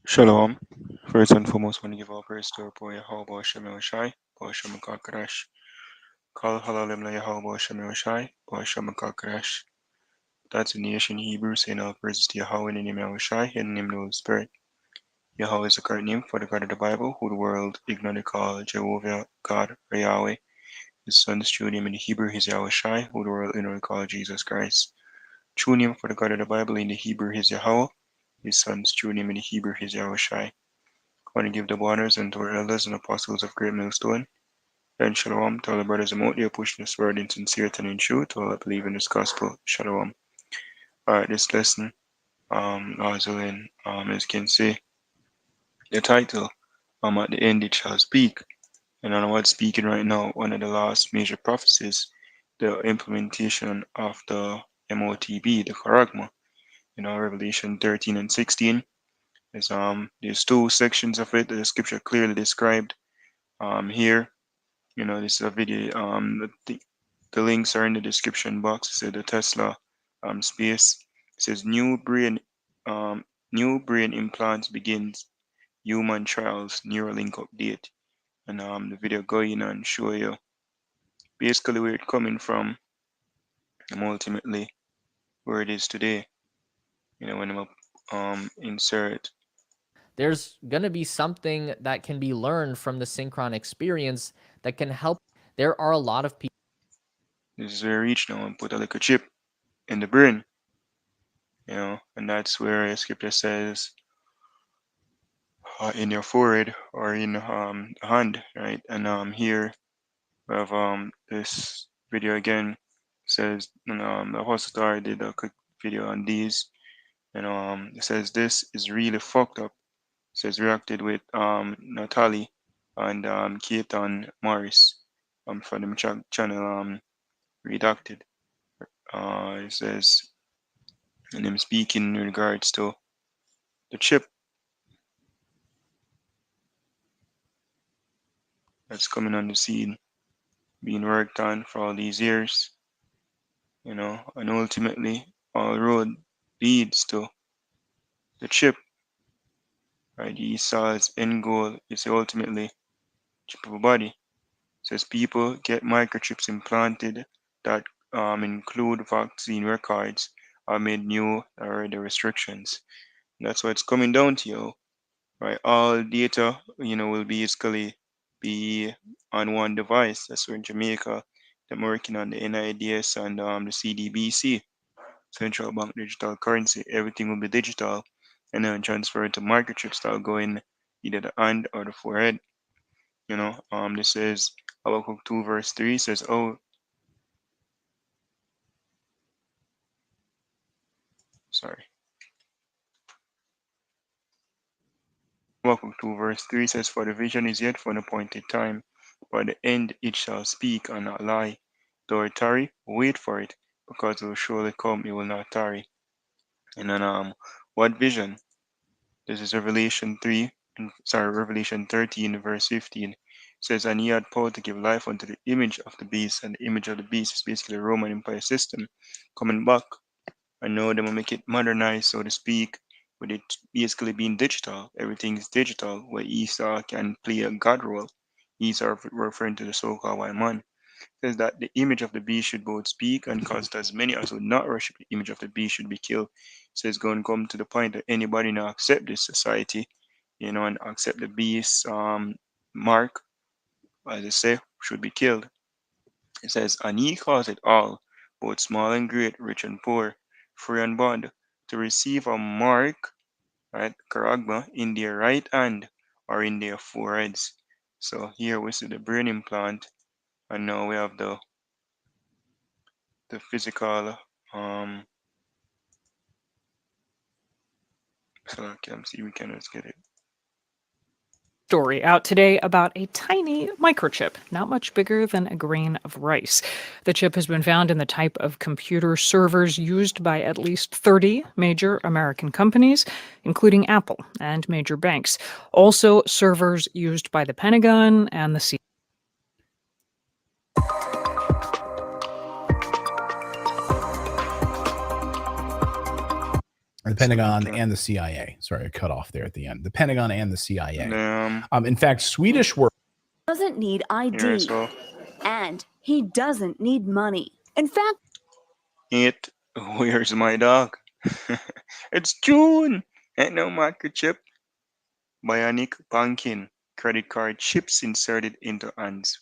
Shalom. First and foremost, want to give all praise to our boy Yahweh Shem Shai, Shem Kakarash. Kal Halalim La Yahweh Shem Shai, Shem Kakarash. That's the nation Hebrew saying all praises to Yahweh in the name of Shai, in the name of the Holy Spirit. Yahweh is the correct name for the God of the Bible, who the world ignorantly call Jehovah, God, or Yahweh. His son's true name in the Hebrew is Yahweh Shai, who the world ignorantly call Jesus Christ. True name for the God of the Bible in the Hebrew is Yahweh. His son's true name in the Hebrew is Yahweh Shai. I want to give the honors and to our elders and apostles of Great Millstone. And shalom to all the brothers out there pushing this word in sincerity and in truth, to all that believe in this gospel. Shalom. Alright, this lesson, also in, as you can see, the title, at the end it shall speak. And on what's speaking right now, one of the last major prophecies, the implementation of the MOTB, the Charagma, Revelation 13 and 16. There's two sections of it that the scripture clearly described here. This is a video. The links are in the description box. It says the Tesla space. It says new brain implants begins human trials Neuralink update. And the video going and show you basically where it's coming from and ultimately where it is today. When I'm insert. There's going to be something that can be learned from the Synchron experience that can help. There are a lot of people. This is where I reach now and put a little chip in the brain. And that's where the scripture says in your forehead or in the hand, right? And here we have this video again. Says the Apostle Star did a quick video on these, and it says this is really fucked up. It says reacted with Natalie and Keaton Morris from the channel Redacted. It says, and I'm speaking in regards to the chip that's coming on the scene, being worked on for all these years, and ultimately all road leads to the chip, right? Esau's end goal is ultimately chip of a body. It says people get microchips implanted that include vaccine records or made new or the restrictions. And that's what it's coming down to, right? All data, will basically be on one device. That's where in Jamaica, they're working on the NIDS and the CDBC, Central Bank Digital Currency. Everything will be digital and then transferred to microchips that'll go in either the hand or the forehead. This is Habakkuk 2 verse 3 says, oh, sorry. Habakkuk 2 verse 3 says, for the vision is yet for an appointed time, by the end it shall speak and not lie. Though it tarry, wait for it, because it will surely come, it will not tarry. And then what vision? This is Revelation 13 verse 15. It says, and he had power to give life unto the image of the beast, and the image of the beast is basically the Roman Empire system coming back. I know they will make it modernized, so to speak, with it basically being digital. Everything is digital, where Esau can play a god role. Esau referring to the so-called white man. Says that the image of the beast should both speak and cause that as many as would not worship the image of the beast should be killed. Says going to come to the point that anybody now accept this society, and accept the beast mark, as they say, should be killed. It says, and he caused it all, both small and great, rich and poor, free and bond, to receive a mark, right, karagma, in their right hand or in their foreheads. So here we see the brain implant, and now we have the physical so I can see we can let's get it. Story out today about a tiny microchip, not much bigger than a grain of rice. The chip has been found in the type of computer servers used by at least 30 major American companies, including Apple and major banks. Also, servers used by the Pentagon and the CIA. The So Pentagon and the CIA. Sorry, I cut off there at the end. The Pentagon and the CIA. In fact, Swedish were doesn't need ID. here as well. And he doesn't need money. In fact, Where's my dog? It's June. Ain't no microchip. Bionic banking. Credit card chips inserted into hands.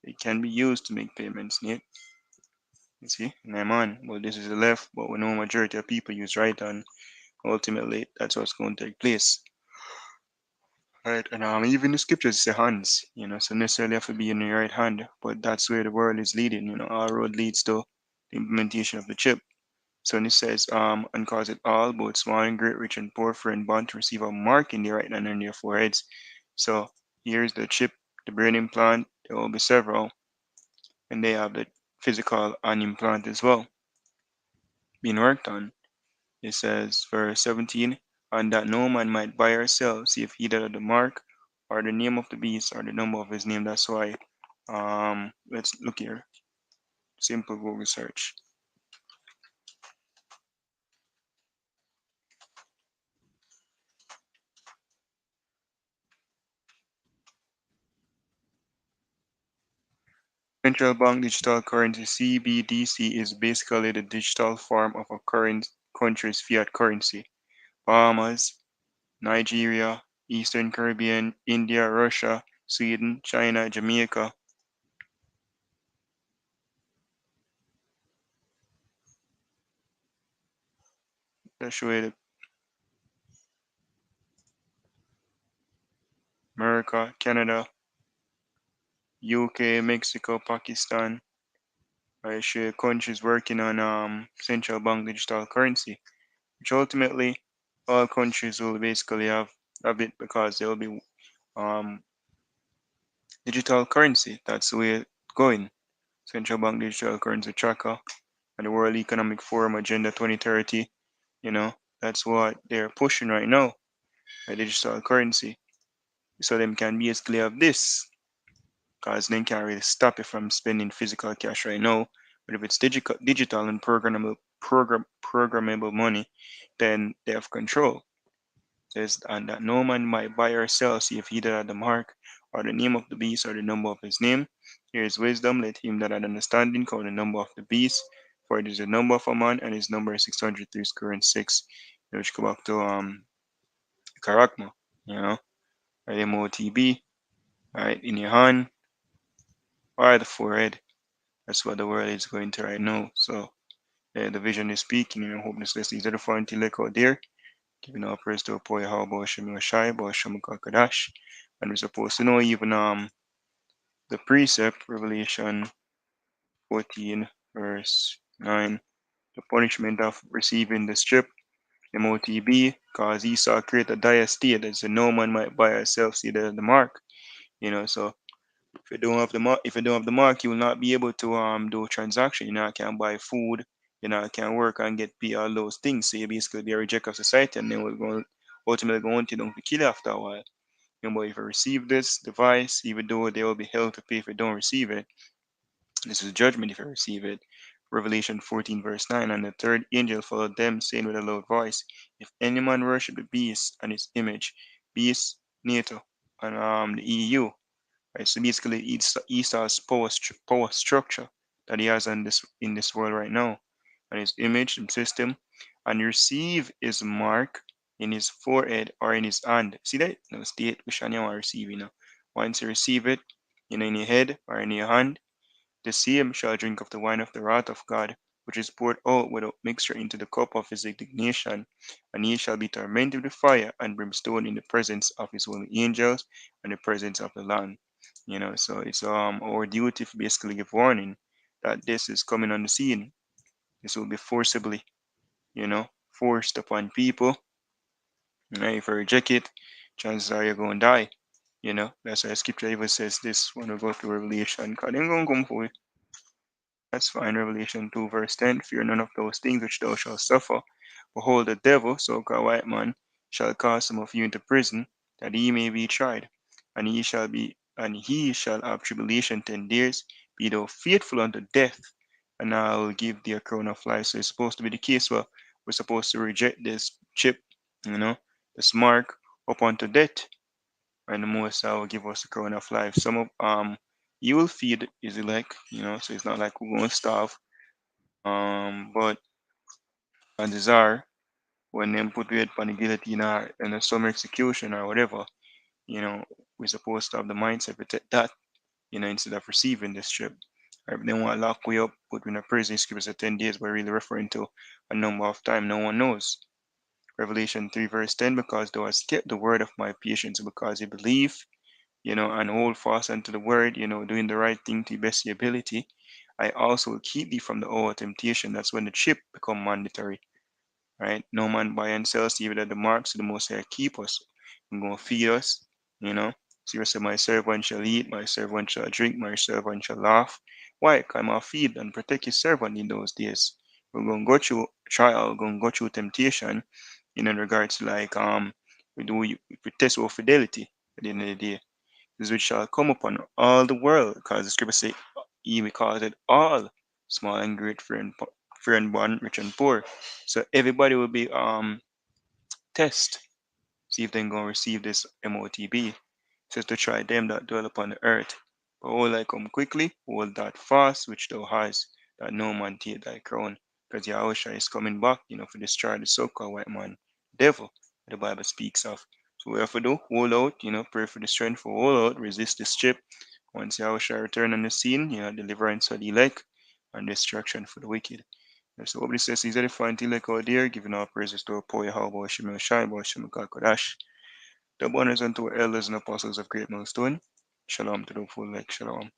It can be used to make payments, Nate. You see, and I'm on. Well, this is the left, but we know majority of people use right hand. Ultimately, that's what's going to take place. Right, and even the scriptures say hands, so necessarily have to be in the right hand, but that's where the world is leading, our road leads to the implementation of the chip. So when it says, and cause it all, both small and great, rich and poor, free and bond, to receive a mark in their right hand and their foreheads. So here's the chip, the brain implant, there will be several, and they have the physical and implant as well being worked on. It says, verse 17, and that no man might buy or sell, see if he that of the mark, or the name of the beast, or the number of his name. That's why, let's look here. Simple Google search. Central bank digital currency, CBDC, is basically the digital form of a country's fiat currency. Bahamas, Nigeria, Eastern Caribbean, India, Russia, Sweden, China, Jamaica. Let's show you America, Canada, UK, Mexico, Pakistan. I show you countries working on central bank digital currency, which ultimately all countries will basically have it because there will be digital currency. That's the way it's going. Central bank digital currency tracker and the World Economic Forum Agenda 2030. That's what they're pushing right now, a digital currency. So them can basically have this, because they can't really stop you from spending physical cash right now. But if it's digital and programmable money, then they have control. Says, and that no man might buy or sell, see if he that had the mark, or the name of the beast, or the number of his name. Here is wisdom, let him that had understanding count the number of the beast, for it is the number of a man, and his number is 603 square and 6. Which go back to Karakma, MOTB, right, in your hand, or the forehead. That's what the world is going to right now. So the vision is speaking, hope this list is the foreign intellect out there. Giving our praise to Apoya how about Shemi Shai, about Shamakakadash. And we're supposed to know even the precept, Revelation 14, verse 9, the punishment of receiving the strip, MOTB, cause Esau create a dire state that said no man might buy or sell see the mark. So if you don't have the mark, you will not be able to do a transaction. Can't buy food, can't work and get paid, all those things. So you basically be a reject of society, and then we're going ultimately going to kill you after a while. But if you receive this device, even though there will be hell to pay if you don't receive it, this is judgment if you receive it. Revelation 14, verse 9, and the third angel followed them, saying with a loud voice, if any man worship the beast and its image, beast, NATO, and the EU, right? So basically, Esau's power structure that he has in this world right now, and his image and system, and receive his mark in his forehead or in his hand. See that? No state which one you want to receive. Once you receive it, in your head or in your hand, the same shall drink of the wine of the wrath of God, which is poured out without mixture into the cup of his indignation, and he shall be tormented with fire and brimstone in the presence of his holy angels and the presence of the Lamb. So it's our duty to basically give warning that this is coming on the scene. This will be forcibly, forced upon people. If you reject it, chances are you're going to die. That's why Scripture even says this when we go to Revelation. Because they're going to come for you. That's fine. Revelation 2, verse 10. Fear none of those things which thou shalt suffer. Behold, the devil, so-called white man, shall cast some of you into prison, that he may be tried. And he shall have tribulation 10 days. Be thou faithful unto death, and I will give thee a crown of life. So it's supposed to be the case where we're supposed to reject this chip, this mark up unto death. And the Most High will give us the crown of life. Some of you will feed his elect, so it's not like we're gonna starve. But chances are when them put weight on the guillotine or in some execution or whatever, we're supposed to have the mindset to take that, instead of receiving this chip. Or if they want to lock we up, put we in a prison, scripture said 10 days, we're really referring to a number of time no one knows. Revelation 3 verse 10, because thou hast kept the word of my patience, because you believe, and hold fast unto the word, doing the right thing to your best ability, I also will keep thee from the hour of temptation. That's when the chip become mandatory, right? No man buy and sell, even at the marks of the Most High keep us and going to feed us, So you say, my servant shall eat, my servant shall drink, my servant shall laugh. Why? Come and feed and protect your servant in those days. We're going to go through trial, going to go through temptation, in regards to like we test our fidelity at the end of the day. This which shall come upon all the world, because the scripture say he will cause it all, small and great, free and bond, rich and poor. So everybody will be test, see if they're gonna receive this MOTB. Says to try them that dwell upon the earth. But all I come quickly, hold that fast which thou hast, that no man take thy crown. Because Yahushua is coming back, for destroy the so-called white man, devil, the Bible speaks of. So we have to do, hold out, pray for the strength for hold out, resist this chip. Once Yahushua return on the scene, deliverance for the elect and destruction for the wicked. So what this says is that if I elect out there, giving our praises to our poor Yahweh Shemel Shai, Shemel Kodash. The bonus unto our elders and apostles of Great Millstone. Shalom to the full like Shalom.